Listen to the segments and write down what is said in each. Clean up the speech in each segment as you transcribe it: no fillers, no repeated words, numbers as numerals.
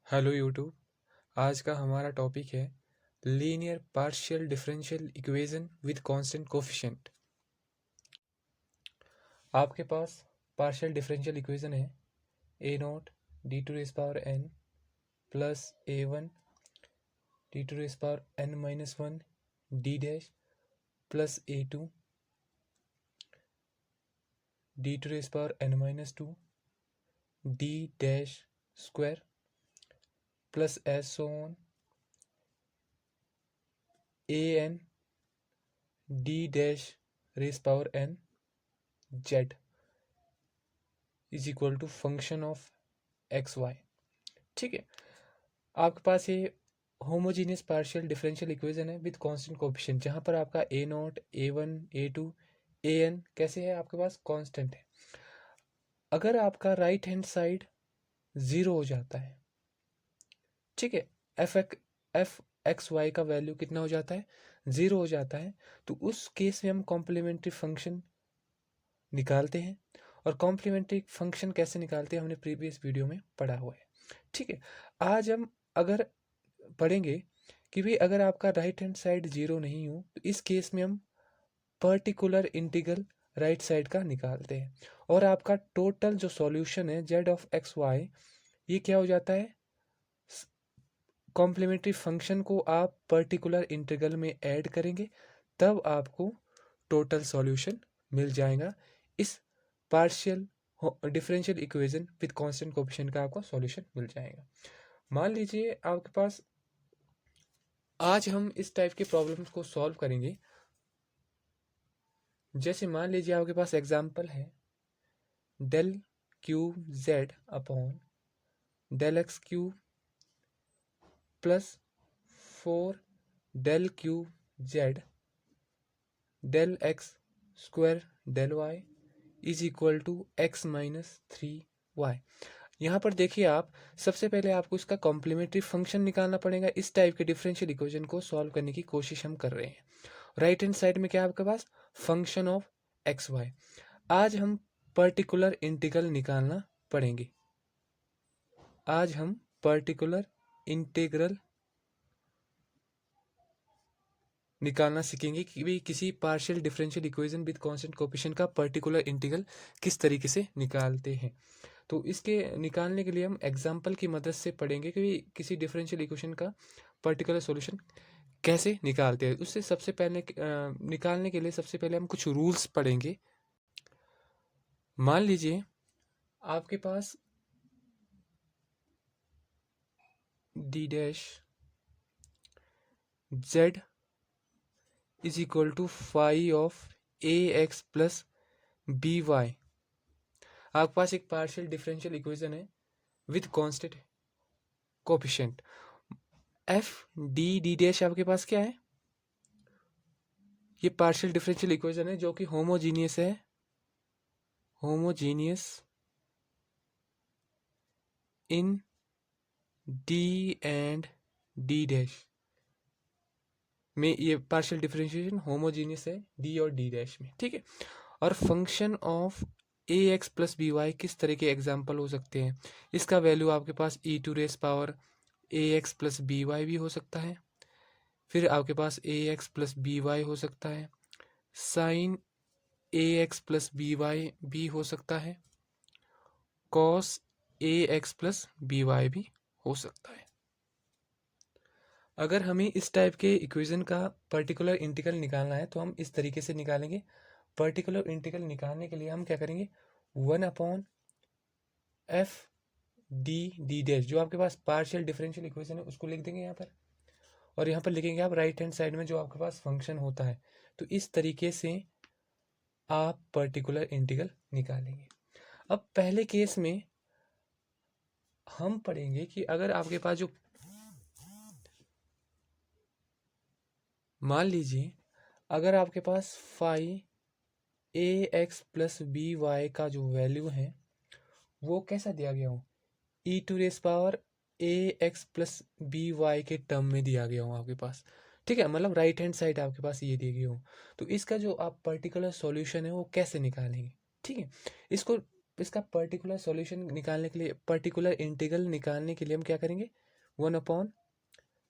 Hello YouTube. आज का हमारा टॉपिक है linear partial differential equation with constant coefficient. आपके पास पार्शियल डिफरेंशियल इक्वेशन है a nought d to raise power n plus a one d to raise power n minus one d dash plus a two d to raise power n minus two d dash square plus as so on a n d dash raise power n z is equal to function of x y. ठीक है, आपके पास ये homogeneous partial differential equation है with constant coefficient, जहाँ पर आपका a nought a one a two a n कैसे है, आपके पास कांस्टेंट है। अगर आपका राइट हैंड साइड ज़ीरो हो जाता है, ठीक है, एफ एक्स वाई का वैल्यू कितना हो जाता है, ज़ीरो हो जाता है, तो उस केस में हम कॉम्प्लीमेंट्री फंक्शन निकालते हैं। और कॉम्प्लीमेंट्री फंक्शन कैसे निकालते हैं हमने प्रीवियस वीडियो में पढ़ा हुआ है। ठीक है, आज हम अगर पढ़ेंगे कि भाई अगर आपका राइट हैंड साइड ज़ीरो नहीं हो तो इस केस में हम पर्टिकुलर इंटीग्रल राइट साइड का निकालते हैं और आपका टोटल जो सॉल्यूशन है जेड ऑफ एक्स वाई ये क्या हो जाता है, कॉम्प्लीमेंट्री फंक्शन को आप पर्टिकुलर इंटीग्रल में ऐड करेंगे तब आपको टोटल सॉल्यूशन मिल जाएगा। इस partial differential equation with constant coefficient का आपको सॉल्यूशन मिल जाएगा। मान लीजिए आपके पास, आज हम इस टाइप के प्रॉब्लम्स को सॉल्व करेंगे। जैसे मान लीजिए आपके पास एग्जांपल है del cube z upon del x cube plus 4 del cube z del x square del y is equal to x minus 3y। यहाँ पर देखिए आप, सबसे पहले आपको इसका कॉम्प्लीमेंट्री फंक्शन निकालना पड़ेगा। इस टाइप के डिफरेंशियल इक्वेशन को सॉल्व करने की कोशिश हम कर रहे हैं। राइट हैंड साइड में क्या है आपके पास, फंक्शन ऑफ एक्स वाई। आज हम पर्टिकुलर इंटीग्रल निकालना पड़ेंगे। आज हम पर्टिकुलर इंटीग्रल निकालना सीखेंगे कि भाई किसी partial differential equation with constant coefficient का पर्टिकुलर इंटीग्रल किस तरीके से निकालते हैं। तो इसके निकालने के लिए हम एग्जाम्पल की मदद से पढ़ेंगे कि किसी डिफरेंशियल इक्वेशन का पर्टिकुलर सॉल्यूशन कैसे निकालते हैं। उससे सबसे पहले निकालने के लिए सबसे पहले हम कुछ रूल्स पढ़ेंगे। मान लीजिए आपके पास D dash Z is equal to phi of A x plus B Y. आपके पास एक पार्शियल डिफरेंशियल इक्वेशन है with constant coefficient F D D dash. आपके पास क्या है, ये पार्शियल डिफरेंशियल इक्वेशन है जो कि होमोजीनियस है, homogeneous in D and D dash में। ये पार्शियल डिफरेंशिएशन होमोजीनियस है डी और डी डैश में। ठीक है, और function of A x plus B y किस तरह के एग्जाम्पल हो सकते हैं, इसका वैल्यू आपके पास E to raise power A x plus B Y भी हो सकता है, फिर आपके पास A x plus B Y हो सकता है, sine A x plus B Y भी हो सकता है, cos A x plus B Y भी हो सकता है। अगर हमें इस टाइप के इक्वेशन का पर्टिकुलर इंटीग्रल निकालना है तो हम इस तरीके से निकालेंगे। पर्टिकुलर इंटीग्रल निकालने के लिए हम क्या करेंगे, 1 upon F D D dash, जो आपके पास पार्शियल डिफरेंशियल इक्वेशन है उसको लिख देंगे यहाँ पर, और यहाँ पर लिखेंगे आप राइट हैंड साइड में जो आपके पास फंक्शन होता है। तो इस तरीके से आप पर्टिकुलर इंटीग्रल निकालेंगे। अब पहले केस में हम पढ़ेंगे कि अगर आपके पास जो, मान लीजिए अगर आपके पास phi A x plus B Y का जो वैल्यू है वो कैसा दिया गया हो, E to raise power A x plus B Y के टर्म में दिया गया हो आपके पास। ठीक है, मतलब राइट हैंड साइड आपके पास ये दी गई हो, तो इसका जो आप पर्टिकुलर सॉल्यूशन है वो कैसे निकालेंगे। ठीक है, इसको इसका पर्टिकुलर सॉल्यूशन निकालने के लिए, पर्टिकुलर इंटीग्रल निकालने के लिए हम क्या करेंगे, 1/,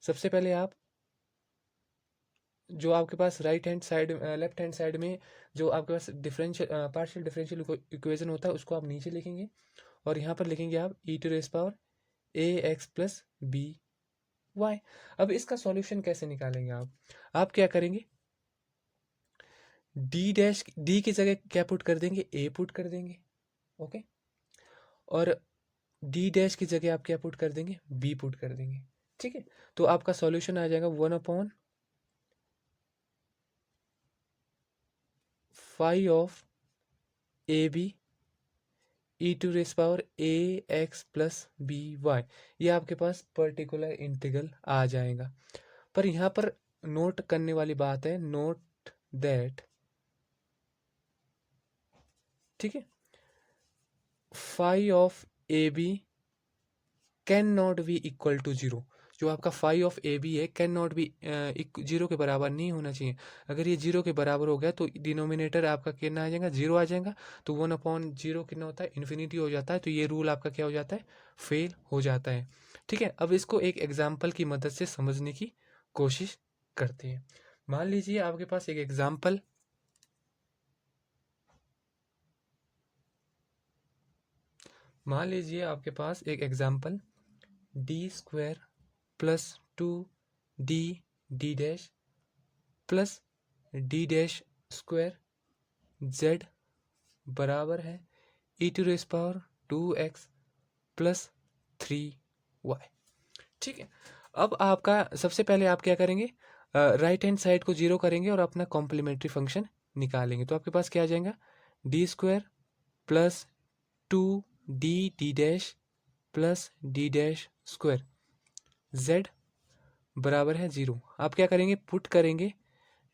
सबसे पहले आप जो आपके पास right hand side, left hand side में जो आपके पास डिफरेंशियल पार्शियल डिफरेंशियल इक्वेशन होता है उसको आप नीचे लिखेंगे, और यहाँ पर लिखेंगे आप e⁻AX+BY। अब इसका सॉल्यूशन कैसे निकालेंगे आप क्या करेंगे, डी की जगह क्या पुट कर देंगे, ए पुट कर देंगे, ओके, और डी डैश की जगह आप क्या पुट कर देंगे, बी पुट कर देंगे, ठीक है। तो आपका सॉल्यूशन आ जाएगा 1/5 ऑफ ए बी e⁻AX+BY। ये आपके पास पर्टिकुलर इंटीग्रल आ जाएगा। पर यहाँ पर नोट करने वाली बात है, नोट दैट, ठीक है, 5 of a b can not be equal to 0। जो आपका 5 ऑफ ए बी है कैन नॉट बी 0 के बराबर नहीं होना चाहिए। अगर ये 0 के बराबर हो गया तो डिनोमिनेटर आपका कितना आ जाएगा, 0 आ जाएगा। तो 1/0 कितना होता है, इन्फिनिटी हो जाता है। तो ये रूल आपका क्या हो जाता है, फेल हो जाता है, ठीक है। अब इसको एक एग्जाम्पल की मदद से समझने की कोशिश करते हैं। मान लीजिए आपके पास एक एग्जाम्पल, मान लीजिए आपके पास एक example d² + 2d plus d² z बराबर है e⁻² x + 3y, ठीक है। अब आपका सबसे पहले आप क्या करेंगे, राइट हैंड साइड को 0 करेंगे और अपना कॉम्प्लीमेंट्री फंक्शन निकालेंगे। तो आपके पास क्या आ जाएगा, d² + 2d + d² z बराबर है 0। आप क्या करेंगे, पुट करेंगे,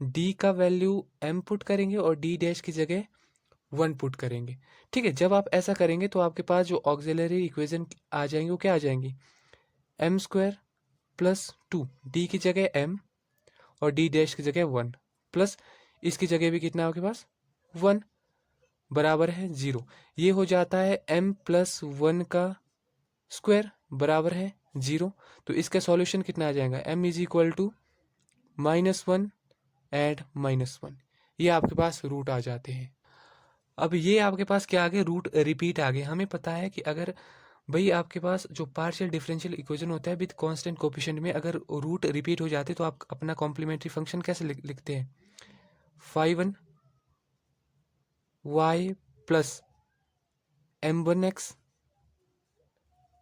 d का वैल्यू m पुट करेंगे और d डैश की जगह 1 पुट करेंगे, ठीक है। जब आप ऐसा करेंगे तो आपके पास जो ऑक्सिलरी इक्वेशन आ जाएंगे वो क्या आ जाएंगी, m² + 2, d की जगह m और d डैश की जगह 1, प्लस इसकी जगह भी कितना आपके पास 1 बराबर है 0। ये हो जाता है m + 1 का स्क्वायर बराबर है 0। तो इसका सॉल्यूशन कितना आ जाएगा, m = -1 एड -1। ये आपके पास रूट आ जाते हैं। अब ये आपके पास क्या आ गए, रूट रिपीट आ गए। हमें पता है कि अगर भाई आपके पास जो पार्शियल डिफरेंशियल इक्वेशन होता है विद कांस्टेंट कोफिशिएंट में अगर रूट रिपीट हो जाते तो आप अपना कॉम्प्लीमेंट्री फंक्शन कैसे लिखते हैं, 5 y + m1x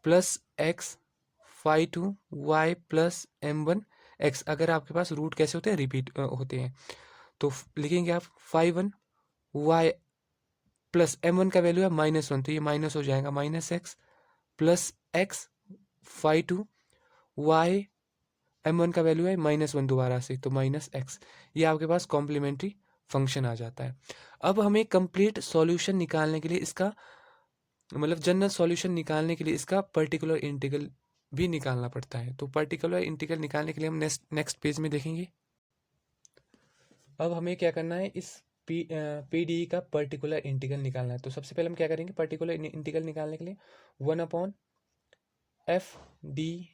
+ x 5 y + m1x। अगर आपके पास रूट कैसे होते हैं, रिपीट होते हैं, तो लिखेंगे आप 5 y + m1 का वैल्यू है -1, तो ये माइनस हो जाएगा, -x + x 5 y m1 का वैल्यू है -1 दोबारा से, तो -x। ये आपके पास कॉम्प्लीमेंट्री फंक्शन आ जाता है। अब हमें कंप्लीट सॉल्यूशन निकालने के लिए इसका मतलब जनरल सॉल्यूशन निकालने के लिए इसका पर्टिकुलर इंटीग्रल भी निकालना पड़ता है। तो पर्टिकुलर इंटीग्रल निकालने के लिए हम नेक्स्ट पेज में देखेंगे। अब हमें क्या करना है, इस पीडी का पर्टिकुलर इंटीग्रल निकालना है। तो सबसे पहले हम क्या करेंगे, पर्टिकुलर इंटीग्रल निकालने के लिए 1/f d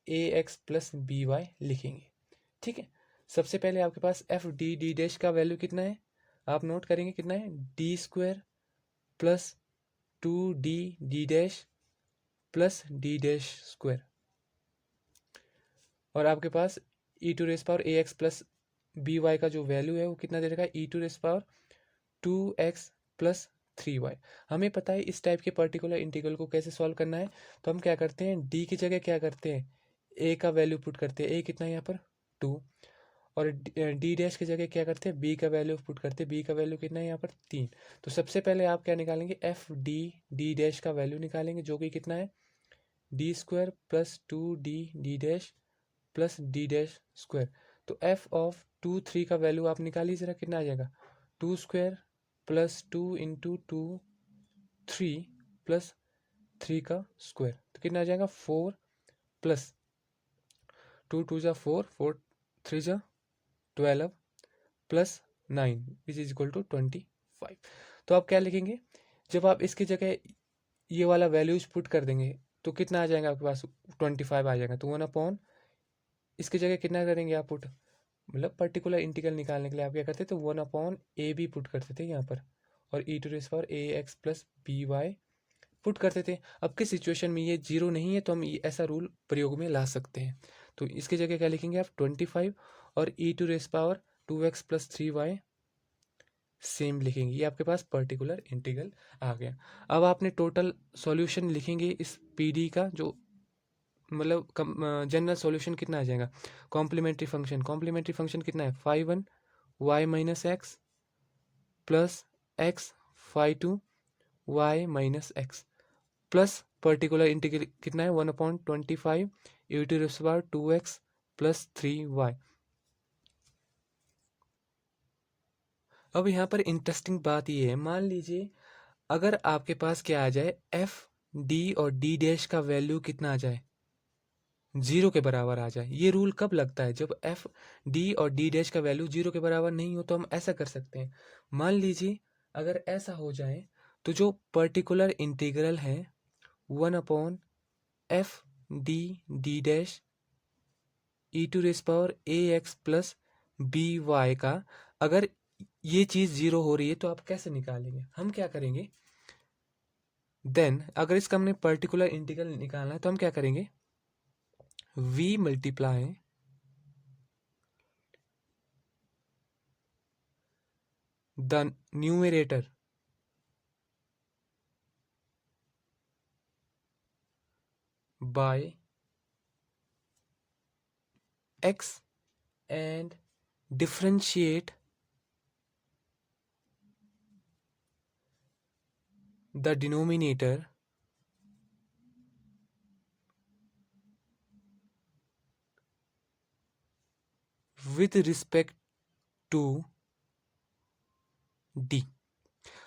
e⁻AX+BY लिखेंगे, ठीक है। सबसे पहले आपके पास एफ डी डैश का वैल्यू कितना है, आप नोट करेंगे कितना है, d² + 2d + d², और आपके पास e⁻AX+BY का जो वैल्यू है वो कितना दे रखा है, e⁻2x + 3y। हमें पता है इस टाइप के पर्टिकुलर इंटीग्रल को कैसे सॉल्व करना है। तो हम क्या करते हैं, डी की जगह क्या करते हैं, ए का वैल्यू पुट करते हैं, ए कितना है यहाँ पर 2, और डी डैश की जगह क्या करते हैं, बी का वैल्यू पुट करते हैं, बी का वैल्यू कितना है यहाँ पर 3। तो सबसे पहले आप क्या निकालेंगे, एफ डी डैश का वैल्यू निकालेंगे, जो कि कितना है d² + 2d + d²। तो f ऑफ 2 3 का वैल्यू आप निकालिए जरा, कितना आ जाएगा, 2² + 2 × 2 3 + 3 का स्क्वायर, तो कितना आ जाएगा 4 + 2 2 = 4 4 3 = 12 + 9 = 25। तो आप क्या लिखेंगे, जब आप इसकी जगह ये वाला वैल्यूज पुट कर देंगे तो कितना आ जाएगा आपके पास, 25 आ जाएगा। तो 1 अपॉन इसकी जगह कितना करेंगे आप पुट, मतलब पर्टिकुलर इंटीग्रल निकालने के लिए आप क्या करते थे, 1/AB पुट करते थे यहाँ पर, और e⁴ax+by पुट करते थे। अब किस सिचुएशन में ये जीरो नहीं है तो हम ऐसा रूल प्रयोग में ला सकते हैं। तो इसकी जगह क्या लिखेंगे आप, 25 और e⁴2x+3y सेम लिखेंगे। ये आपके पास पर्टिकुलर इंटीग्रल आ गया। अब आपने टोटल सॉल्यूशन लिखेंगे इस पीडी का, जो मतलब जनरल सॉल्यूशन कितना आ जाएगा, कॉम्प्लीमेंट्री फंक्शन कितना है, 5(1) y minus x plus x 5(2) y minus x plus particular integral कितना है, 1/25 e⁴2x+3y। अब यहाँ पर इंटरेस्टिंग बात ये है, मान लीजिए अगर आपके पास क्या आ जाए, एफ डी और डी डैश का वैल्यू कितना आ जाए, 0 के बराबर आ जाए। ये रूल कब लगता है, जब एफ डी और डी डैश का वैल्यू 0 के बराबर नहीं हो। तो हम ऐसा कर सकते हैं, मान लीजिए अगर ऐसा हो जाए तो जो पर्टिकुलर इंटीग्रल है 1/f(d)(d) e⁴ax+by का, अगर ये चीज 0 हो रही है तो आप कैसे निकालेंगे, हम क्या करेंगे, देन अगर इसका हमने पर्टिकुलर इंटीग्रल निकालना है तो हम क्या करेंगे, v multiply the numerator by x and differentiate the denominator with respect to d।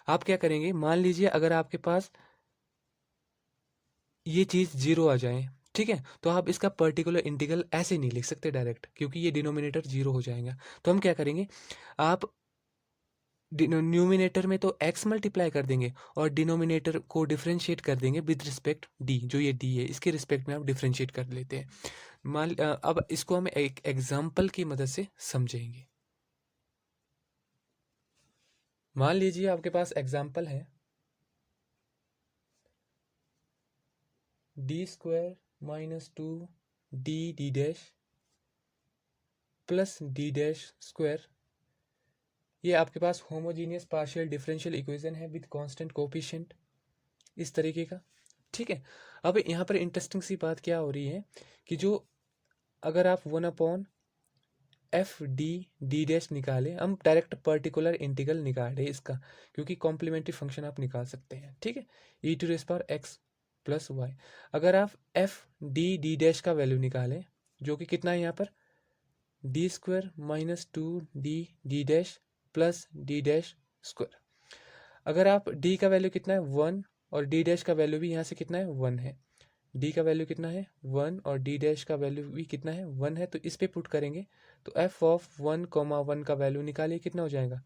आप क्या करेंगे, मान लीजिए अगर आपके पास ये चीज 0 आ जाए, ठीक है, तो आप इसका पर्टिकुलर इंटीग्रल ऐसे नहीं लिख सकते डायरेक्ट, क्योंकि ये डिनोमिनेटर 0 हो जाएगा। तो हम क्या करेंगे, आप न्यूमिनेटर में तो x मल्टीप्लाई कर देंगे और डिनोमिनेटर को डिफरेंशिएट कर देंगे विद रिस्पेक्ट d, जो ये d है इसके रिस्पेक्ट में आप डिफरेंशिएट कर लेते हैं। अब इसको हम एक एग्जाम्पल की मदद से समझेंगे। मान लीजिए आपके पास एग्जाम्पल है d² - 2d(d) प्लस d²। ये आपके पास होमोजीनियस पार्शियल डिफरेंशियल इक्वेशन है विद कांस्टेंट कोफिशिएंट, इस तरीके का, ठीक है। अब यहाँ पर इंटरेस्टिंग सी बात क्या हो रही है कि जो अगर आप 1/f(d)(d) निकाले, हम डायरेक्ट पर्टिकुलर इंटीग्रल निकाल रहे इसका, क्योंकि कॉम्प्लीमेंट्री फंक्शन आप निकाल सकते हैं, ठीक है, e⁴x+y। अगर आप f(d)(d) का वैल्यू निकालें, जो कि कितना है यहाँ पर, d² - 2d(d) प्लस d²। अगर आप d का वैल्यू कितना है 1 और d' का वैल्यू भी यहाँ से कितना है 1 है, d का वैल्यू कितना है 1 और d' का वैल्यू भी कितना है 1 है, तो इस पे पुट करेंगे तो f(1,1) का वैल्यू निकालिए, कितना हो जाएगा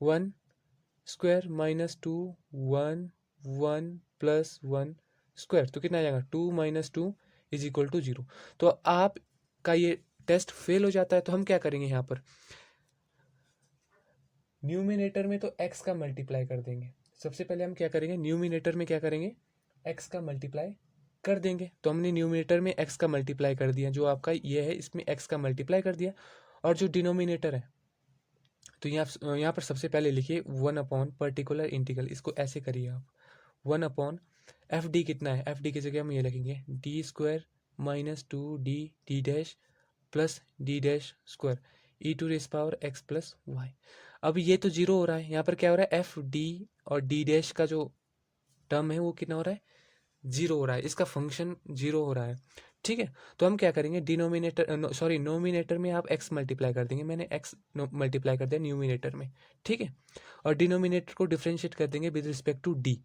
1² - 2 1 1 प्लस 1², तो कितना आ जाएगा 2 - 2 = 0। तो आपका ये टेस्ट फेल हो जाता है, तो हम क्या करेंगे, यहाँ पर न्यूमिनेटर में तो x का मल्टीप्लाई कर देंगे। सबसे पहले हम क्या करेंगे, न्यूमिनेटर में क्या करेंगे, x का मल्टीप्लाई कर देंगे। तो हमने न्यूमिनेटर में x का मल्टीप्लाई कर दिया, जो आपका ये है इसमें x का मल्टीप्लाई कर दिया, और जो डिनोमिनेटर है तो यहाँ पर सबसे पहले लिखिए 1 पर्टिकुलर इंटीग्रल, इसको ऐसे करिए आप 1/f(d) कितना है, f(d) की जगह हम ये लिखेंगे d² - 2d(d) plus d² e⁴x+y। अब ये तो 0 हो रहा है, यहाँ पर क्या हो रहा है, एफ डी और डी' का जो टर्म है वो कितना हो रहा है 0 हो रहा है, इसका फंक्शन 0 हो रहा है, ठीक है। तो हम क्या करेंगे, नोमिनेटर में आप x मल्टीप्लाई कर देंगे, मैंने x मल्टीप्लाई कर दिया न्यूमिनेटर में, ठीक है, और डिनोमिनेटर को डिफरेंशिएट कर देंगे विद रिस्पेक्ट टू d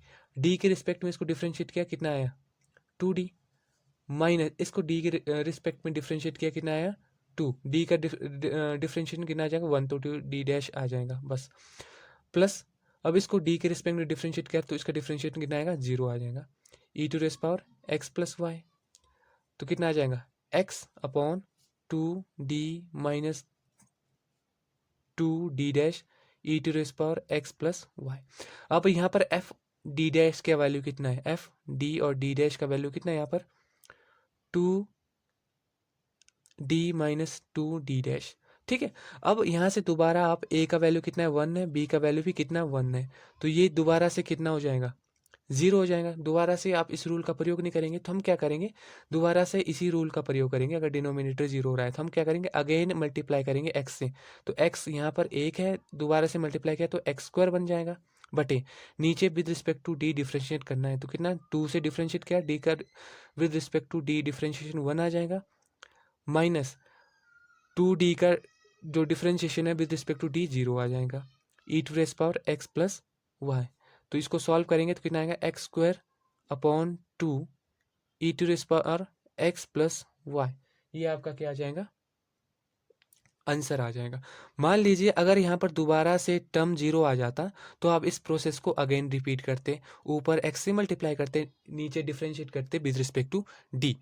के रिस्पेक्ट में इसको डिफरेंशिएट किया, कितना आया 2d, माइनस इसको d के रिस्पेक्ट में डिफरेंशिएट किया, कितना आया 2, d का डिफरेंशिएशन कितना आ जाएगा 1, तो 2d' आ जाएगा बस, प्लस अब इसको डी के रिस्पेक्ट में डिफ्रेंशिएट किया तो इसका डिफ्रेंशिएट कितना आएगा, 0 आ जाएगा। E to raise power X plus Y, तो कितना आ जाएगा, X upon 2d-2d dash E to raise power X plus Y. अब यहाँ पर एफ डी डैश का वैल्यू कितना है, एफ डी और डी डैश का वैल्यू कितना है यहाँ पर, 2d-2d डैश। ठीक है, अब यहाँ से दोबारा आप ए का वैल्यू कितना है 1 है, बी का वैल्यू भी कितना 1 है, तो ये दोबारा से कितना हो जाएगा, 0 हो जाएगा। दोबारा से आप इस रूल का प्रयोग नहीं करेंगे तो हम क्या करेंगे, दोबारा से इसी रूल का प्रयोग करेंगे। अगर डिनोमिनेटर 0 हो रहा है तो हम क्या करेंगे, अगेन मल्टीप्लाई करेंगे एक्स से, तो एक्स यहाँ पर 1 है, दोबारा से मल्टीप्लाई किया तो एक्स स्क्वायर बन जाएगा, बटे नीचे with respect to D differentiate करना है तो कितना, 2 से डिफ्रेंशिएट किया, डी का with respect to D differentiation 1 आ जाएगा, माइनस 2d का जो डिफ्रेंशिएशन है विद रिस्पेक्ट टू डी 0 आ जाएगा, E to raise power X plus Y. तो इसको सॉल्व करेंगे तो कितना आएगा, X square upon 2 E to raise power X plus Y, ये आपका क्या आ जाएगा, आंसर आ जाएगा। मान लीजिए अगर यहाँ पर दोबारा से टर्म 0 आ जाता तो आप इस प्रोसेस को अगेन रिपीट करते, ऊपर एक्स से मल्टीप्लाई करते, नीचे डिफ्रेंशिएट करते विद रिस्पेक्ट टू डी।